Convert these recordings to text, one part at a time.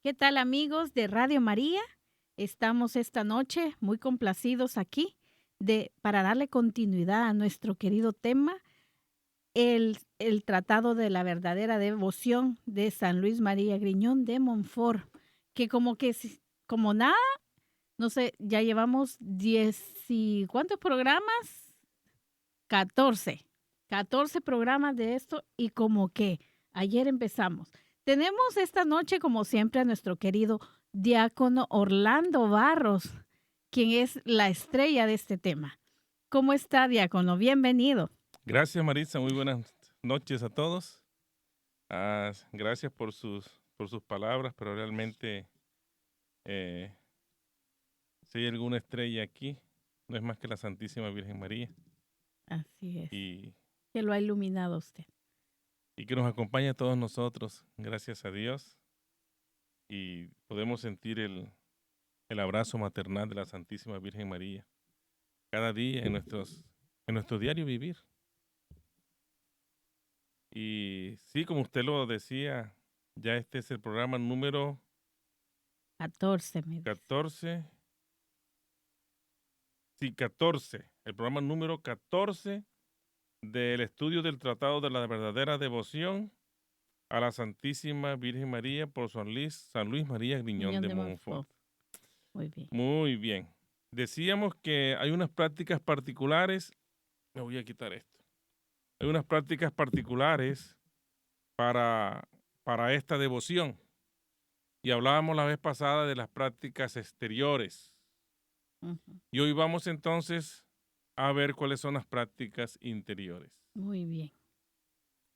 ¿Qué tal amigos de Radio María? Estamos esta noche muy complacidos aquí para darle continuidad a nuestro querido tema, el Tratado de la Verdadera Devoción de San Luis María Griñón de Montfort, que como nada, no sé, ya llevamos 10 y ¿cuántos programas? 14, 14 programas de esto y como que ayer empezamos. Tenemos esta noche, como siempre, a nuestro querido diácono Orlando Barros, quien es la estrella de este tema. ¿Cómo está, diácono? Bienvenido. Gracias, Marisa. Muy buenas noches a todos. Gracias por sus palabras, pero realmente eh, si hay alguna estrella aquí, no es más que la Santísima Virgen María Así es, y, que lo ha iluminado usted. y que nos acompaña a todos nosotros, gracias a Dios, y podemos sentir el abrazo maternal de la Santísima Virgen María cada día en nuestro diario vivir. Y sí, como usted lo decía, ya este es el programa número 14, me dice. 14. Sí, 14. El programa número 14 del estudio del Tratado de la Verdadera Devoción a la Santísima Virgen María por San Luis María Griñón Niño de de Montfort. Montfort. Muy bien. Muy bien. Decíamos que hay unas prácticas particulares. Me voy a quitar esto. Hay unas prácticas particulares para, para esta devoción. Y hablábamos la vez pasada de las prácticas exteriores. Ujú. Y hoy vamos entonces a ver cuáles son las prácticas interiores Muy bien.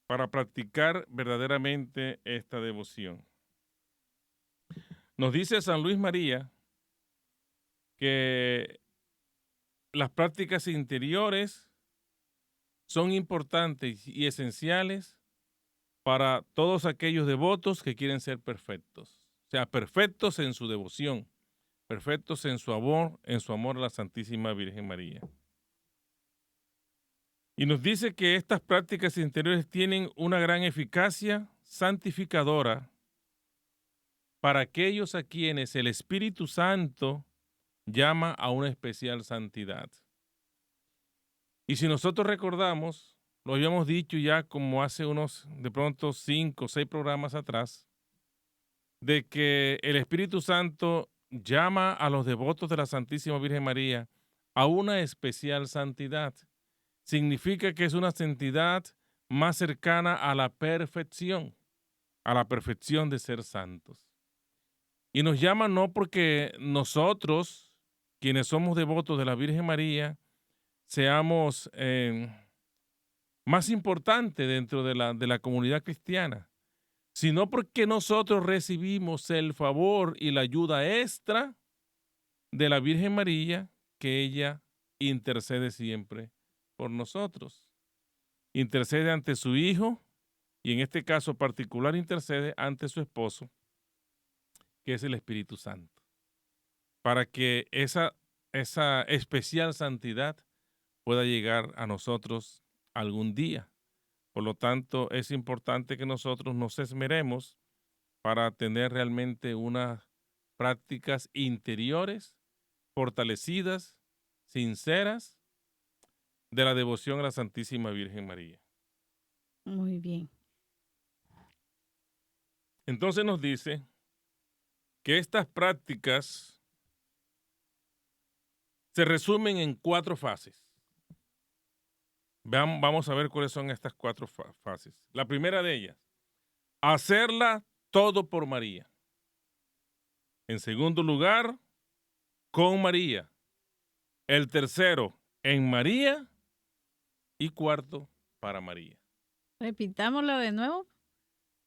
para practicar verdaderamente esta devoción. Nos dice San Luis María que las prácticas interiores son importantes y esenciales para todos aquellos devotos que quieren ser perfectos. O sea, perfectos en su devoción, perfectos en su amor a la Santísima Virgen María. Y nos dice que estas prácticas interiores tienen una gran eficacia santificadora para aquellos a quienes el Espíritu Santo llama a una especial santidad. Y si nosotros recordamos, lo habíamos dicho ya como hace unos, de pronto, 5 o 6 programas atrás, de que el Espíritu Santo llama a los devotos de la Santísima Virgen María a una especial santidad. Significa que es una santidad más cercana a la perfección de ser santos. Y nos llama no porque nosotros, quienes somos devotos de la Virgen María, seamos más importantes dentro de la comunidad cristiana, sino porque nosotros recibimos el favor y la ayuda extra de la Virgen María, que ella intercede siempre por nosotros. Intercede ante su Hijo y en este caso particular intercede ante su esposo, que es el Espíritu Santo, para que esa especial santidad pueda llegar a nosotros algún día. Por lo tanto, es importante que nosotros nos esmeremos para tener realmente unas prácticas interiores, fortalecidas, sinceras, de la devoción a la Santísima Virgen María. Muy bien. Entonces nos dice que estas prácticas se resumen en 4 fases. Vamos a ver cuáles son estas 4 fases. La primera de ellas, hacerla todo por María. En segundo lugar, con María. El tercero, en María. Y cuarto, para María. Repitámoslo de nuevo.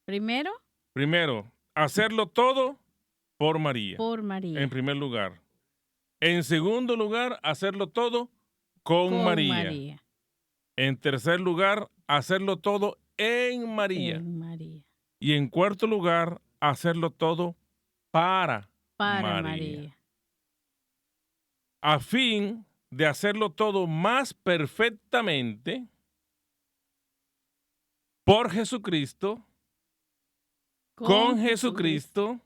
Primero, Primero, hacerlo todo por María, por en María. primer lugar. En segundo lugar, hacerlo todo con Con María. María. En tercer lugar, hacerlo todo en María. En María. Y en cuarto lugar, hacerlo todo para Para María. María. A fin de hacerlo todo más perfectamente por Jesucristo, Con con Jesucristo. Jesucristo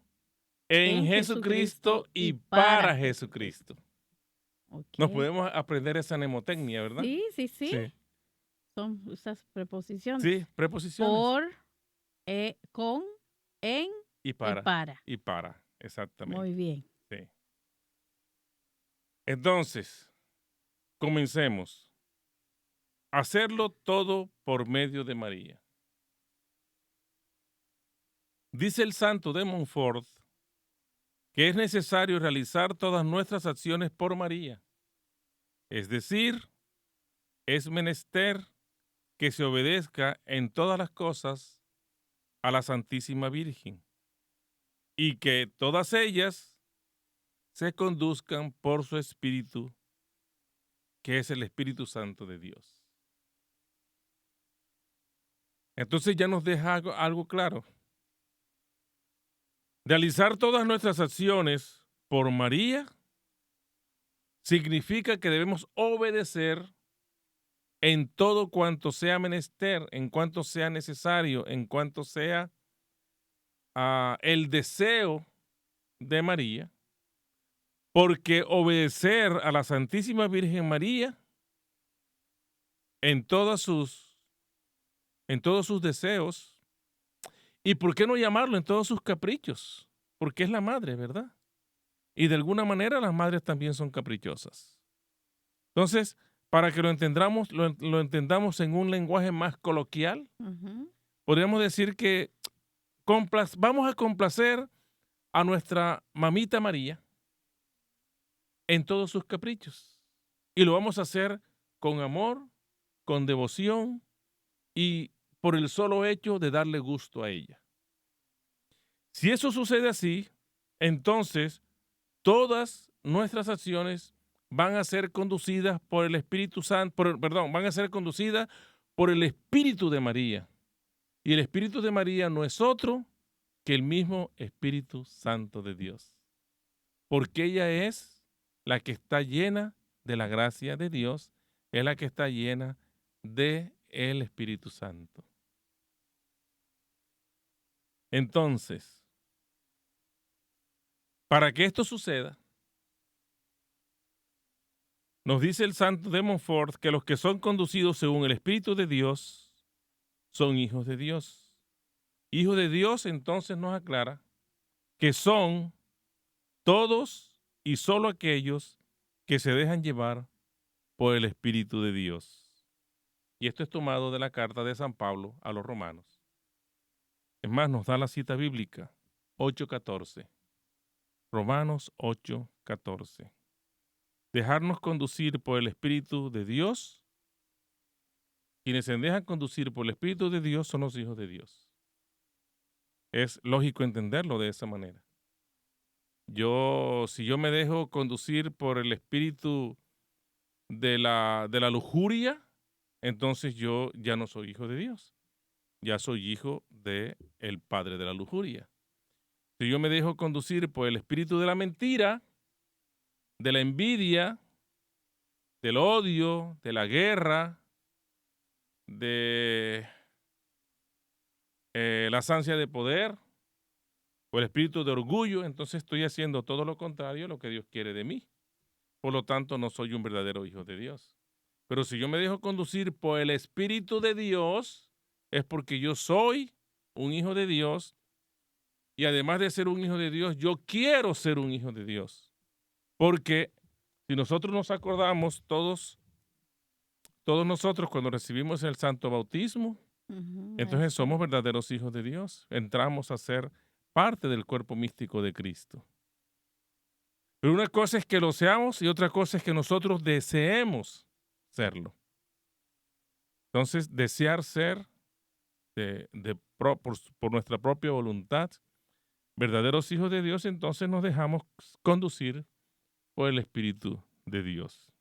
en Jesucristo y para Jesucristo. Nos Ok. podemos aprender esa mnemotecnia, ¿verdad? Sí, sí, sí. Sí. Son esas preposiciones. Sí, preposiciones. Por, con, en Y y para. para. Y para, exactamente. Muy bien. Sí. Entonces, comencemos. Hacerlo todo por medio de María. Dice el santo de Montfort que es necesario realizar todas nuestras acciones por María. Es decir, es menester que se obedezca en todas las cosas a la Santísima Virgen y que todas ellas se conduzcan por su Espíritu, que es el Espíritu Santo de Dios. Entonces ya nos deja algo claro. Realizar todas nuestras acciones por María significa que debemos obedecer en todo cuanto sea menester, en cuanto sea necesario, en cuanto sea el deseo de María, porque obedecer a la Santísima Virgen María en en todos sus deseos, y por qué no llamarlo en todos sus caprichos, porque es la madre, ¿verdad? Y de alguna manera las madres también son caprichosas. Entonces, para que lo entendamos en un lenguaje más coloquial, podríamos decir que vamos a complacer a nuestra mamita María en todos sus caprichos. Y lo vamos a hacer con amor, con devoción y por el solo hecho de darle gusto a ella. Si eso sucede así, entonces todas nuestras acciones van a ser conducidas por el Espíritu Santo, van a ser conducidas por el Espíritu de María. Y el Espíritu de María no es otro que el mismo Espíritu Santo de Dios. Porque ella es la que está llena de la gracia de Dios, es la que está llena de el Espíritu Santo. Entonces, para que esto suceda, nos dice el santo de Montfort que los que son conducidos según el Espíritu de Dios son hijos de Dios. Hijos de Dios entonces nos aclara que son todos y solo aquellos que se dejan llevar por el Espíritu de Dios. Y esto es tomado de la carta de San Pablo a los romanos. Es más, nos da la cita bíblica, 8:14. Romanos 8:14. Dejarnos conducir por el Espíritu de Dios. Quienes se dejan conducir por el Espíritu de Dios son los hijos de Dios. Es lógico entenderlo de esa manera. Si yo me dejo conducir por el espíritu de la lujuria, entonces yo ya no soy hijo de Dios. Ya soy hijo de el padre de la lujuria. Si yo me dejo conducir por el espíritu de la mentira, de la envidia, del odio, de la guerra, de la ansia de poder, o el espíritu de orgullo, entonces estoy haciendo todo lo contrario a lo que Dios quiere de mí. Por lo tanto, no soy un verdadero hijo de Dios. Pero si yo me dejo conducir por el Espíritu de Dios, es porque yo soy un hijo de Dios y además de ser un hijo de Dios, yo quiero ser un hijo de Dios. Porque si nosotros nos acordamos, todos nosotros cuando recibimos el santo bautismo, entonces somos verdaderos hijos de Dios. Entramos a ser parte del cuerpo místico de Cristo. Pero una cosa es que lo seamos y otra cosa es que nosotros deseemos serlo. Entonces, desear ser por nuestra propia voluntad verdaderos hijos de Dios, entonces nos dejamos conducir por el Espíritu de Dios.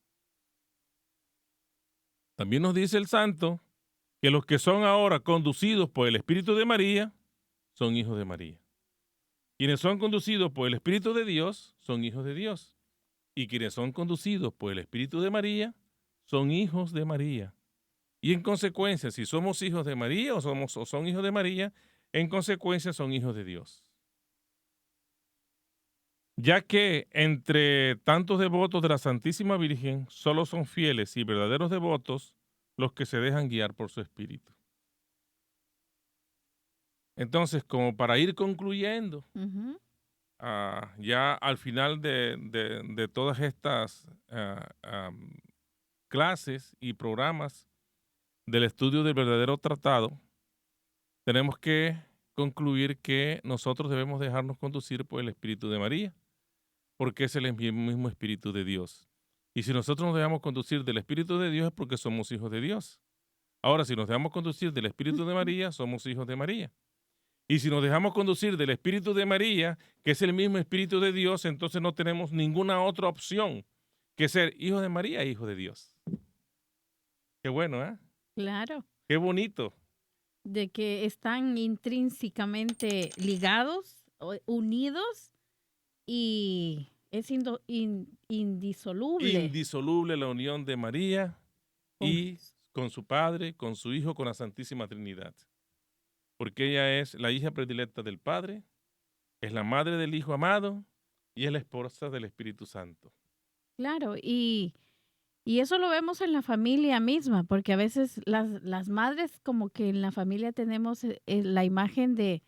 También nos dice el santo que los que son ahora conducidos por el Espíritu de María son hijos de María. Quienes son conducidos por el Espíritu de Dios son hijos de Dios. Y quienes son conducidos por el Espíritu de María son hijos de María. Y en consecuencia, si somos hijos de María o son hijos de María, en consecuencia son hijos de Dios. ya que entre tantos devotos de la Santísima Virgen, solo son fieles y verdaderos devotos los que se dejan guiar por su espíritu. Entonces, como para ir concluyendo, Ujú. ya al final de todas estas clases y programas del estudio del verdadero tratado, tenemos que concluir que nosotros debemos dejarnos conducir por el Espíritu de María, porque es el mismo Espíritu de Dios. Y si nosotros nos dejamos conducir del Espíritu de Dios es porque somos hijos de Dios. Ahora, si nos dejamos conducir del Espíritu de María, somos hijos de María. Y si nos dejamos conducir del Espíritu de María, que es el mismo Espíritu de Dios, entonces no tenemos ninguna otra opción que ser hijos de María e hijos de Dios. Qué bueno, ¿eh? Claro, Qué bonito. de que están intrínsecamente ligados, unidos y es indisoluble Indisoluble la unión de María con y con su Padre, con su Hijo, con la Santísima Trinidad. Porque ella es la hija predilecta del Padre, es la madre del Hijo amado y es la esposa del Espíritu Santo. Claro, y eso lo vemos en la familia misma, porque a veces las madres como que en la familia tenemos la imagen de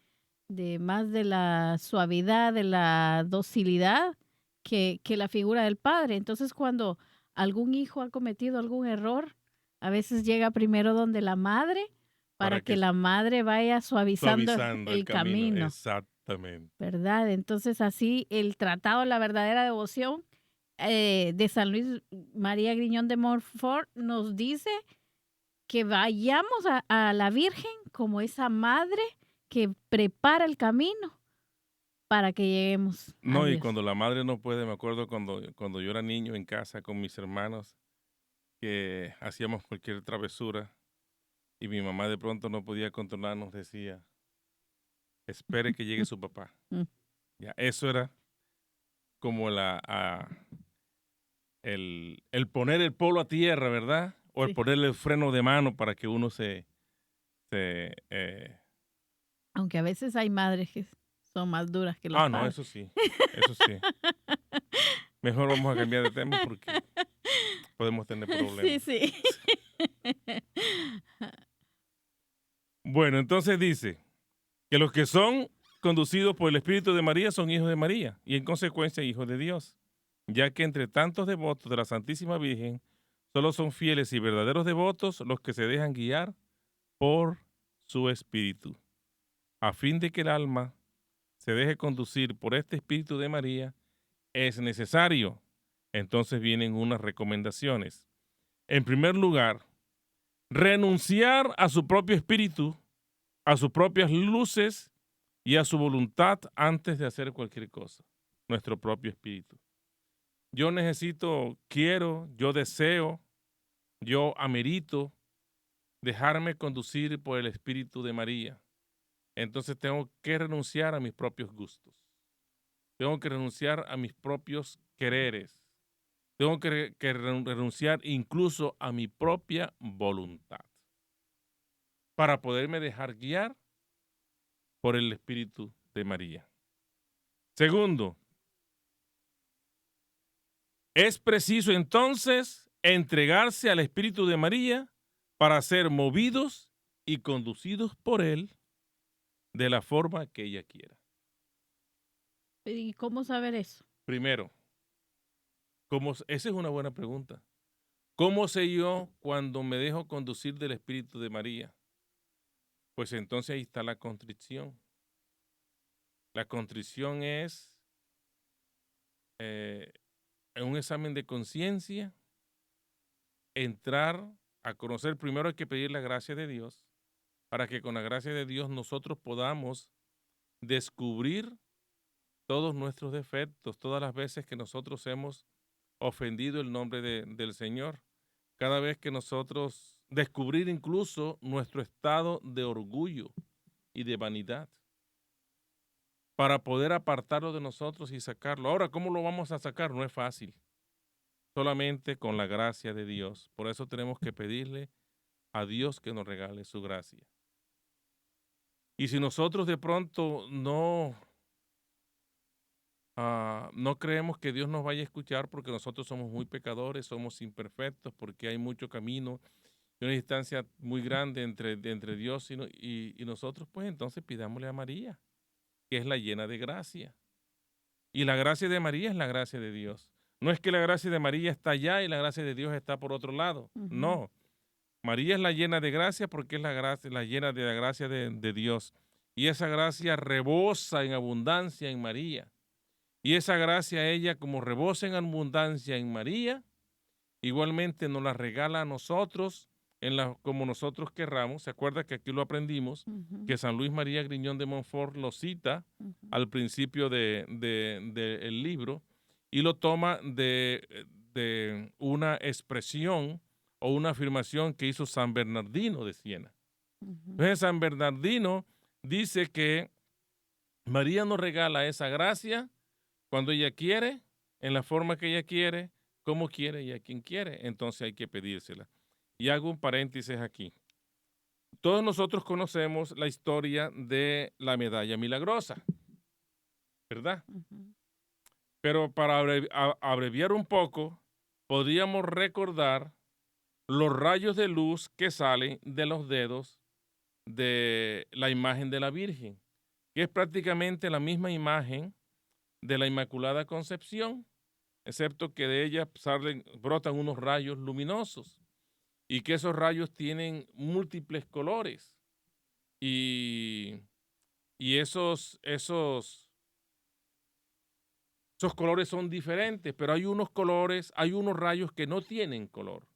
más de la suavidad, de la docilidad que la figura del padre. Entonces cuando algún hijo ha cometido algún error, a veces llega primero donde la madre para Para que que la madre vaya suavizando suavizando el el camino. camino, Exactamente. ¿verdad? Entonces así el tratado, la verdadera devoción de San Luis María Griñón de Montfort nos dice que vayamos a la Virgen como esa madre que prepara el camino para que lleguemos a No, y Dios. cuando la madre no puede, me acuerdo cuando yo era niño en casa con mis hermanos, que hacíamos cualquier travesura y mi mamá de pronto no podía controlarnos, decía, espere que llegue su papá. Mm. Ya, eso era como el poner el polo a tierra, ¿verdad? O el Sí. ponerle el freno de mano para que uno se Aunque a veces hay madres que son más duras que los no, padres. eso sí, eso sí. Mejor vamos a cambiar de tema porque podemos tener Sí, problemas. sí. Bueno, entonces dice que los que son conducidos por el Espíritu de María son hijos de María y en consecuencia hijos de Dios, ya que entre tantos devotos de la Santísima Virgen, solo son fieles y verdaderos devotos los que se dejan guiar por su Espíritu, a fin de que el alma se deje conducir por este Espíritu de María, es necesario. Entonces vienen unas recomendaciones. En primer lugar, renunciar a su propio espíritu, a sus propias luces y a su voluntad antes de hacer cualquier cosa. Nuestro propio espíritu. Yo necesito, quiero, yo deseo, yo amerito dejarme conducir por el Espíritu de María. Entonces tengo que renunciar a mis propios gustos. Tengo que renunciar a mis propios quereres. Tengo que renunciar incluso a mi propia voluntad para poderme dejar guiar por el Espíritu de María. Segundo, es preciso entonces entregarse al Espíritu de María para ser movidos y conducidos por Él de la forma que ella quiera. ¿Y cómo saber eso? Primero, esa es una buena pregunta. ¿Cómo sé yo cuando me dejo conducir del Espíritu de María? Pues entonces ahí está la contrición. La contrición es eh, en un examen de conciencia, entrar a conocer, primero hay que pedir la gracia de Dios, para que con la gracia de Dios nosotros podamos descubrir todos nuestros defectos, todas las veces que nosotros hemos ofendido el nombre del Señor, cada vez que nosotros descubrir incluso nuestro estado de orgullo y de vanidad, para poder apartarlo de nosotros y sacarlo. Ahora, ¿cómo lo vamos a sacar? No es fácil, solamente con la gracia de Dios. Por eso tenemos que pedirle a Dios que nos regale su gracia. Y si nosotros de pronto No creemos que Dios nos vaya a escuchar porque nosotros somos muy pecadores, somos imperfectos, porque hay mucho camino y una distancia muy grande entre Dios y nosotros, pues entonces pidámosle a María, que es la llena de gracia. Y la gracia de María es la gracia de Dios. No es que la gracia de María está allá y la gracia de Dios está por otro lado. Ujú, No. María es la llena de gracia porque es la gracia, la llena de la gracia de Dios. Y esa gracia rebosa en abundancia en María. Y esa gracia ella, como rebosa en abundancia en María, igualmente nos la regala a nosotros como nosotros querramos. ¿Se acuerda que aquí lo aprendimos? ujú, Que San Luis María Griñón de Montfort lo cita ujú, al principio del libro y lo toma de una expresión o una afirmación que hizo San Bernardino de Siena. ujú. Entonces San Bernardino dice que María nos regala esa gracia cuando ella quiere, en la forma que ella quiere, como quiere y a quien quiere. Entonces hay que pedírsela. Y hago un paréntesis aquí. Todos nosotros conocemos la historia de la medalla milagrosa, ¿verdad? Ujú, Pero para abreviar un poco, podríamos recordar los rayos de luz que salen de los dedos de la imagen de la Virgen, que es prácticamente la misma imagen de la Inmaculada Concepción, excepto que de ella brotan unos rayos luminosos y que esos rayos tienen múltiples colores y, y esos colores son diferentes, pero hay unos colores, hay unos rayos que no tienen color,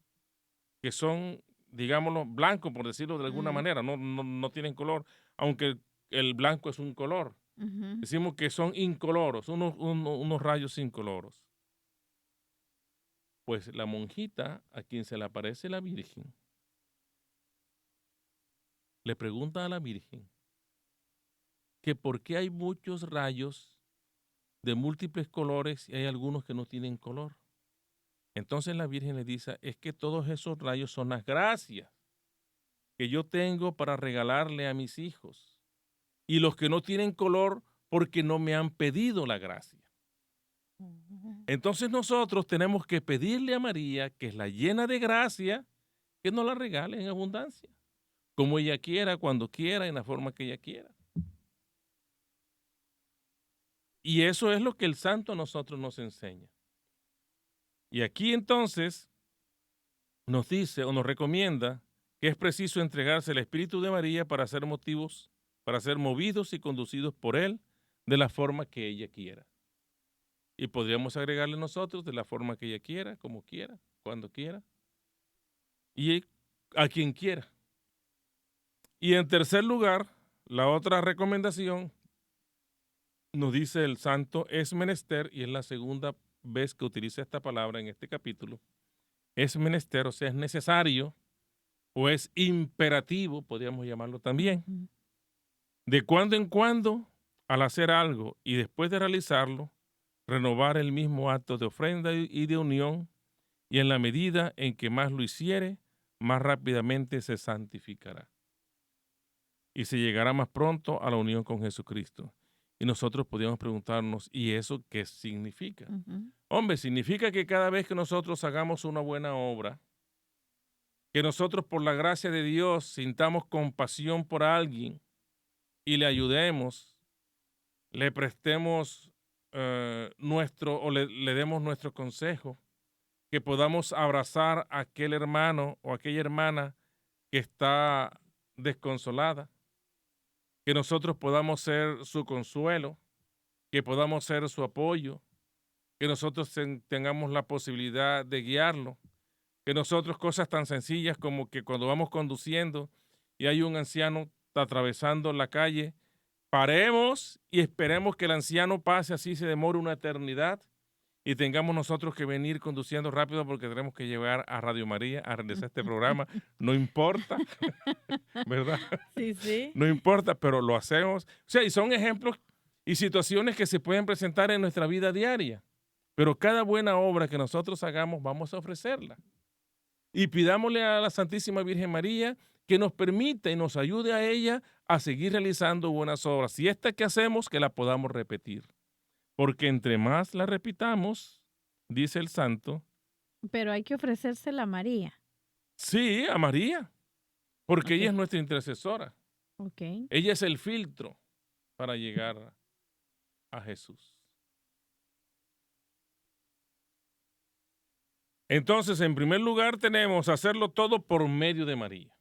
que son, digámoslo, blancos, por decirlo de alguna mm, manera, no tienen color, aunque el blanco es un color. ujú. Decimos que son incoloros, unos rayos incoloros. Pues la monjita a quien se le aparece la Virgen, le pregunta a la Virgen que por qué hay muchos rayos de múltiples colores y hay algunos que no tienen color. Entonces la Virgen le dice, es que todos esos rayos son las gracias que yo tengo para regalarle a mis hijos. Y los que no tienen color porque no me han pedido la gracia. Ujú. Entonces nosotros tenemos que pedirle a María, que es la llena de gracia, que nos la regale en abundancia, como ella quiera, cuando quiera, en la forma que ella quiera. Y eso es lo que el santo a nosotros nos enseña. Y aquí entonces nos dice o nos recomienda que es preciso entregarse al Espíritu de María para ser movidos y conducidos por Él de la forma que ella quiera. Y podríamos agregarle nosotros de la forma que ella quiera, como quiera, cuando quiera y a quien quiera. Y en tercer lugar, la otra recomendación nos dice el santo es menester, y es la segunda vez que utiliza esta palabra en este capítulo, es menester, o sea, es necesario o es imperativo, podríamos llamarlo también, Ujú, de cuando en cuando, al hacer algo y después de realizarlo, renovar el mismo acto de ofrenda y de unión, y en la medida en que más lo hiciere, más rápidamente se santificará y se llegará más pronto a la unión con Jesucristo. Y nosotros podríamos preguntarnos, ¿y eso qué significa? ujú, Hombre, significa que cada vez que nosotros hagamos una buena obra, que nosotros por la gracia de Dios sintamos compasión por alguien y le ayudemos, le prestemos le demos nuestro consejo, que podamos abrazar a aquel hermano o aquella hermana que está desconsolada, que nosotros podamos ser su consuelo, que podamos ser su apoyo, que nosotros tengamos la posibilidad de guiarlo, que nosotros cosas tan sencillas como que cuando vamos conduciendo y hay un anciano atravesando la calle, paremos y esperemos que el anciano pase, así se demore una eternidad y tengamos nosotros que venir conduciendo rápido porque tenemos que llegar a Radio María a realizar este programa. No importa, ¿verdad? Sí, sí. No importa, pero lo hacemos. O sea, y son ejemplos y situaciones que se pueden presentar en nuestra vida diaria. Pero cada buena obra que nosotros hagamos, vamos a ofrecerla. Y pidámosle a la Santísima Virgen María que nos permita y nos ayude a ella a seguir realizando buenas obras. Y esta que hacemos, que la podamos repetir. porque entre más la repitamos, dice el santo, Pero hay que ofrecérsela a María. sí, a María, porque Ok, ella es nuestra intercesora. ok. Ella es el filtro para llegar a Jesús. Entonces, en primer lugar, tenemos hacerlo todo por medio de María.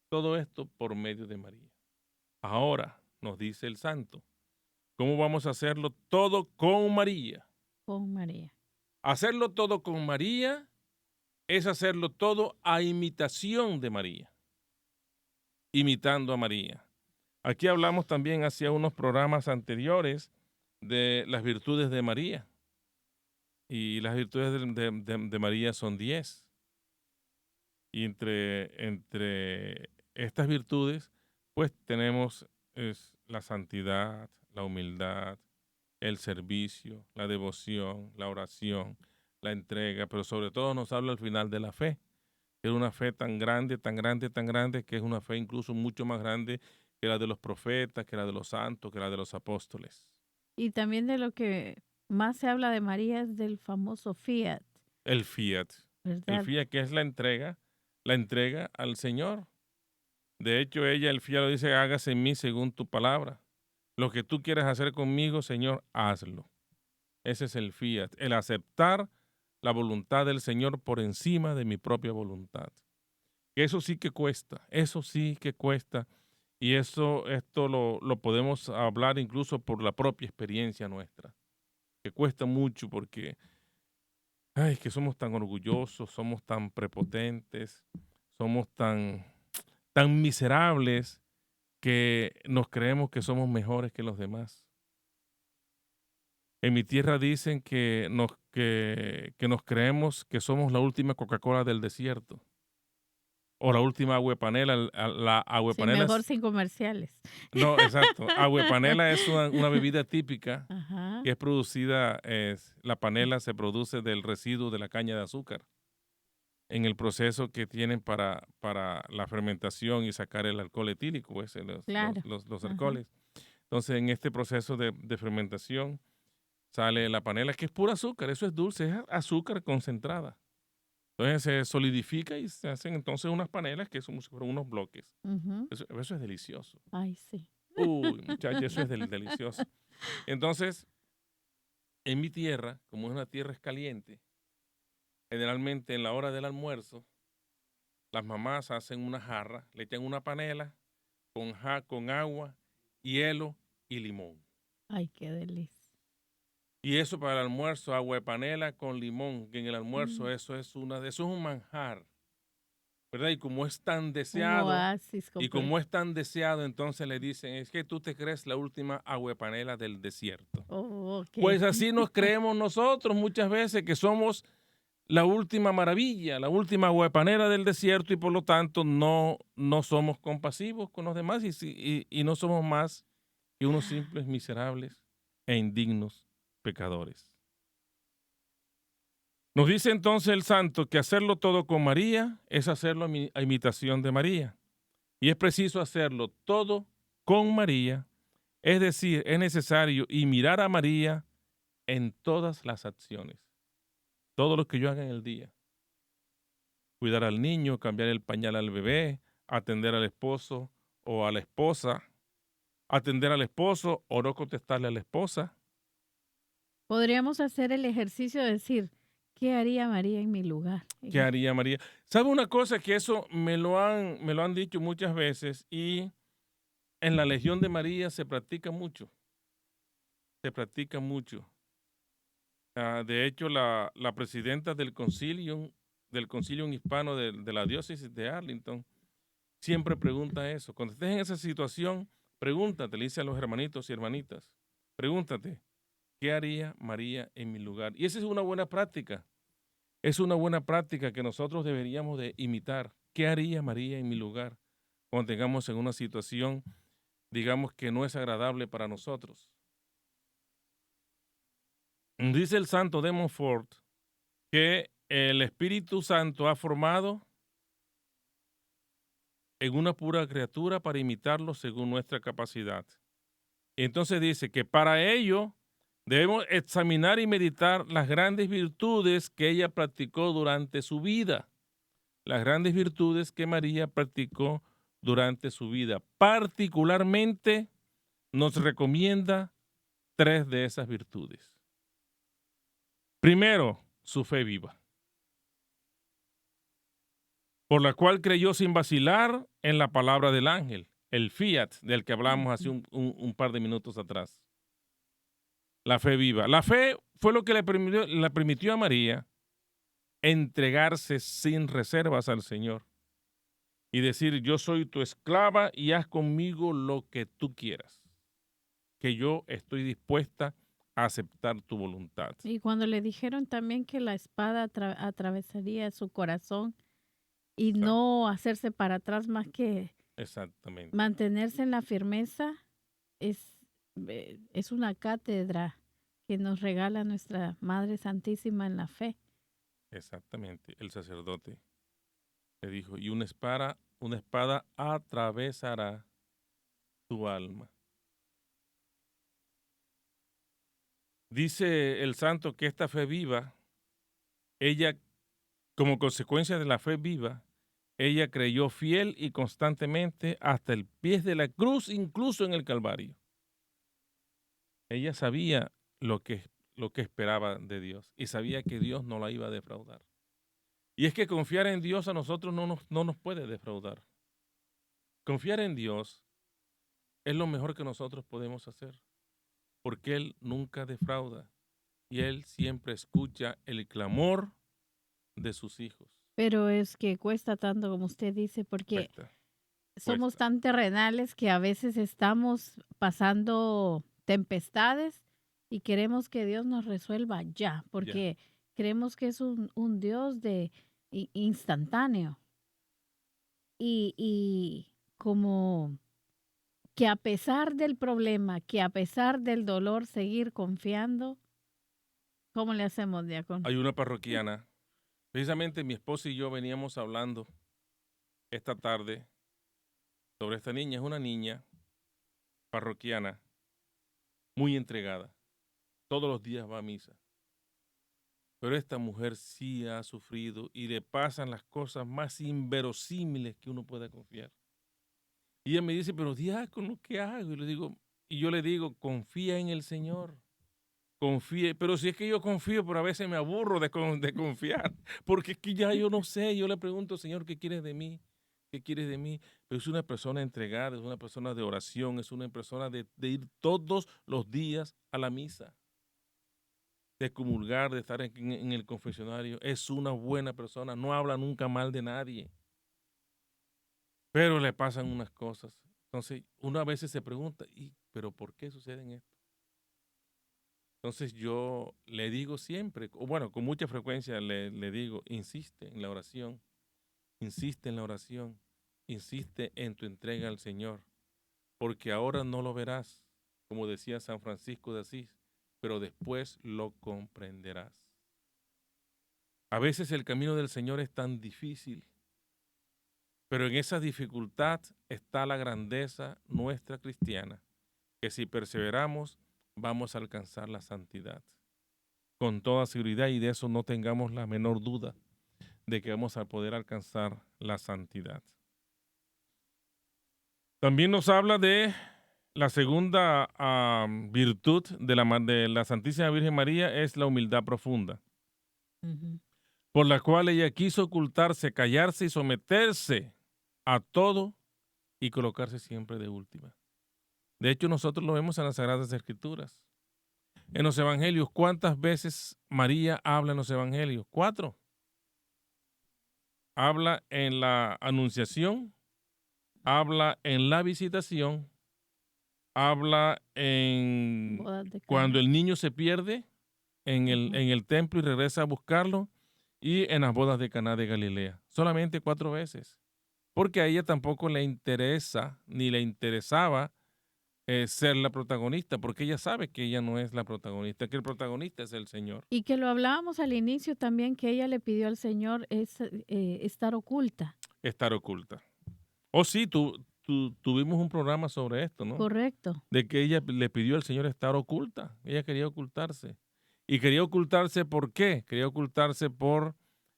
Todo esto por medio de María. Ahora, nos dice el santo, ¿cómo vamos a hacerlo todo con María? Con María. Hacerlo todo con María es hacerlo todo a imitación de María, imitando a María. Aquí hablamos también hacia unos programas anteriores de las virtudes de María. Y las virtudes de María son 10. Y entre estas virtudes, pues tenemos la santidad, la humildad, el servicio, la devoción, la oración, la entrega, pero sobre todo nos habla al final de la fe, que es una fe tan grande, tan grande, tan grande, que es una fe incluso mucho más grande que la de los profetas, que la de los santos, que la de los apóstoles. Y también de lo que más se habla de María es del famoso fiat, El fiat. El ¿verdad? fiat que es la entrega al Señor. De hecho, ella, el fiat, lo dice, hágase en mí según tu palabra. Lo que tú quieres hacer conmigo, Señor, hazlo. Ese es el fiat, el aceptar la voluntad del Señor por encima de mi propia voluntad. Eso sí que cuesta, eso sí que cuesta. Y esto lo podemos hablar incluso por la propia experiencia nuestra, que cuesta mucho porque, ay, que somos tan orgullosos, somos tan prepotentes, somos tan miserables que nos creemos que somos mejores que los demás. En mi tierra dicen que nos creemos que somos la última Coca-Cola del desierto o la última agüepanela. La Sí, agüepanela mejor es, sin comerciales. no, exacto. Agüepanela es una bebida típica Ajá, que es producida, la panela se produce del residuo de la caña de azúcar en el proceso que tienen para la fermentación y sacar el alcohol etílico, pues, claro. los Ajá. alcoholes. Entonces, en este proceso de fermentación sale la panela, que es pura azúcar, eso es dulce, es azúcar concentrada. Entonces se solidifica y se hacen entonces unas panelas que son como si fueran unos bloques. Ujú. Eso es delicioso. Ay, sí. Uy, muchachos, eso es delicioso. Entonces, en mi tierra, como es una tierra es caliente, generalmente en la hora del almuerzo, las mamás hacen una jarra, le echan una panela con agua, hielo y limón. Ay, qué delicia. Y eso para el almuerzo, agua de panela con limón, que en el almuerzo Mm, eso es un manjar, ¿verdad? Y como es tan un deseado, oasis y completo. como es tan deseado, entonces le dicen, es que tú te crees la última agua de panela del desierto. Oh, ok. Pues así nos creemos nosotros muchas veces que somos la última maravilla, la última agua de panela del desierto y por lo tanto no somos compasivos con los demás y no somos más que unos simples miserables e indignos pecadores. Nos dice entonces el santo que hacerlo todo con María es hacerlo a imitación de María. Y es preciso hacerlo todo con María, es decir, es necesario y mirar a María en todas las acciones, todo lo que yo haga en el día. Cuidar al niño, cambiar el pañal al bebé, atender al esposo o a la esposa, atender al esposo o no contestarle a la esposa. Podríamos hacer el ejercicio de decir, ¿qué haría María en mi lugar? ¿Qué haría María? ¿Sabe una cosa? Que eso me lo han dicho muchas veces y en la Legión de María se practica mucho, se practica mucho. De hecho, la presidenta del Concilium Hispano de la diócesis de Arlington, siempre pregunta eso. Cuando estés en esa situación, pregúntate, le dice a los hermanitos y hermanitas, pregúntate, ¿qué haría María en mi lugar? Y esa es una buena práctica. Es una buena práctica que nosotros deberíamos de imitar. ¿Qué haría María en mi lugar cuando tengamos en una situación, digamos, que no es agradable para nosotros? Dice el santo de Montfort que el Espíritu Santo ha formado en una pura criatura para imitarlo según nuestra capacidad. Entonces dice que para ello Debemos examinar y meditar las grandes virtudes que ella practicó durante su vida. Las grandes virtudes que María practicó durante su vida. Particularmente nos recomienda 3 de esas virtudes. Primero, su fe viva, por la cual creyó sin vacilar en la palabra del ángel, el fiat del que hablamos hace un par de minutos atrás. La fe viva. La fe fue lo que le permitió a María entregarse sin reservas al Señor y decir: yo soy tu esclava y haz conmigo lo que tú quieras, que yo estoy dispuesta a aceptar tu voluntad. Y cuando le dijeron también que la espada atravesaría su corazón y no hacerse para atrás más que Exactamente. mantenerse en la firmeza, es una cátedra que nos regala nuestra Madre Santísima en la fe. Exactamente. El sacerdote le dijo: y una espada atravesará tu alma. Dice el santo que esta fe viva, ella, como consecuencia de la fe viva, ella creyó fiel y constantemente hasta el pie de la cruz, incluso en el Calvario. Ella sabía lo que esperaba de Dios y sabía que Dios no la iba a defraudar. Y es que confiar en Dios a nosotros no nos puede defraudar. Confiar en Dios es lo mejor que nosotros podemos hacer, porque Él nunca defrauda y Él siempre escucha el clamor de sus hijos. Pero es que cuesta tanto, como usted dice, porque somos Cuesta. tan terrenales que a veces estamos pasando tempestades y queremos que Dios nos resuelva ya, porque creemos que es un Dios instantáneo. Y como que a pesar del problema, que a pesar del dolor, seguir confiando. ¿Cómo le hacemos, diácono? Hay una parroquiana. Precisamente mi esposa y yo veníamos hablando esta tarde sobre esta niña. Es una niña parroquiana muy entregada. Todos los días va a misa. Pero esta mujer sí ha sufrido y le pasan las cosas más inverosímiles que uno pueda confiar. Y ella me dice: pero diácono, ¿qué hago? Y yo le digo: confía en el Señor. Confíe, pero si es que yo confío, pero a veces me aburro de confiar, porque es que ya yo no sé. Yo le pregunto: Señor, ¿qué quieres de mí? ¿Qué quieres de mí? Pero es una persona entregada, es una persona de oración, es una persona de ir todos los días a la misa, de comulgar, de estar en el confesionario. Es una buena persona, no habla nunca mal de nadie, pero le pasan unas cosas. Entonces, uno a veces se pregunta: ¿pero por qué suceden esto? Entonces yo le digo siempre, o bueno, con mucha frecuencia le digo: insiste en la oración, insiste en la oración, insiste en tu entrega al Señor, porque ahora no lo verás, como decía San Francisco de Asís, pero después lo comprenderás. A veces el camino del Señor es tan difícil, pero en esa dificultad está la grandeza nuestra cristiana, que si perseveramos vamos a alcanzar la santidad. Con toda seguridad, y de eso no tengamos la menor duda, de que vamos a poder alcanzar la santidad. También nos habla de la segunda virtud de la Santísima Virgen María, es la humildad profunda, por la cual ella quiso ocultarse, callarse y someterse a todo y colocarse siempre de última. De hecho, nosotros lo vemos en las Sagradas Escrituras. En los evangelios, ¿cuántas veces María habla en los evangelios? 4. Habla en la anunciación, habla en la visitación, habla en cuando el niño se pierde en el templo y regresa a buscarlo, y en las bodas de Caná de Galilea. Solamente 4 veces. Porque a ella tampoco le interesa, ni le interesaba ser la protagonista, porque ella sabe que ella no es la protagonista, que el protagonista es el Señor. Y que lo hablábamos al inicio también, que ella le pidió al Señor estar oculta. Estar oculta. O sí, tú tuvimos un programa sobre esto, ¿no? Correcto. De que ella le pidió al Señor estar oculta. Ella quería ocultarse. ¿Y quería ocultarse por qué? Quería ocultarse por